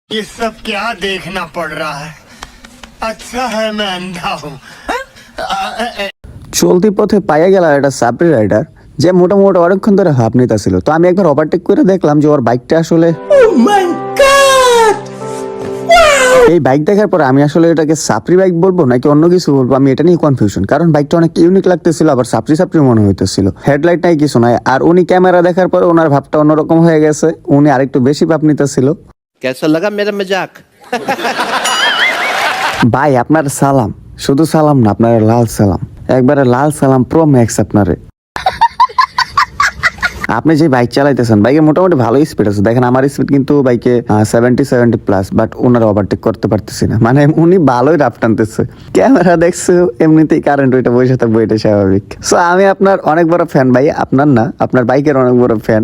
ये सब क्या देखना पड़ रहा है। अच्छा है मैं अंधा हूँ। চলতি পথে পাইয়া গেল একটা সাপ্রি রাইডার যে মোটামুটি অনেকক্ষণ ধরে হাঁপ নিতেছিল। তো আমি একবার ওভারটেক করে দেখলাম যে ওর বাইকটা আসলে এই বাইক দেখার পর আমি আসলে এটাকে সাপ্রি বাইক বলবো নাকি অন্য কিছু বলবো, আমি এটা নিয়ে কনফিউশন। কারণ বাইকটা অনেক ইউনিক লাগতেছিল, আবার সাপ্রি সাপ্রি মনে হইতেছিল। হেডলাইট নাই, কিছু নাই। আর উনি ক্যামেরা দেখার পর ওনার ভাবটা অন্যরকম হয়ে গেছে, উনি আরেকটু বেশি ভাব নিতেছিল। कैसा लगा मेरा मजाक? ভাই আপনার সালাম, শুধু সালাম না, আপনার লাল সালাম, একবারে লাল সালাম প্রো ম্যাক্স আপনারে। আপনি যে বাইক চালাইতেছেন, বাইকে মোটামুটি ভালো স্পিড আছে। দেখেন আমার স্পিড কিন্তু বাইকে 70 প্লাস, বাট ওভারটেক করতে পারতেছি না। মানে উনি ভালোই রাফ টানতেছে। ক্যামেরা দেখছো, এমনিতেই কারেন্ট ওইটা বসে থাকবো, এটা স্বাভাবিক। সো আমি আপনার অনেক বড় ফ্যান ভাই, আপনার না, আপনার বাইকের অনেক বড় ফ্যান।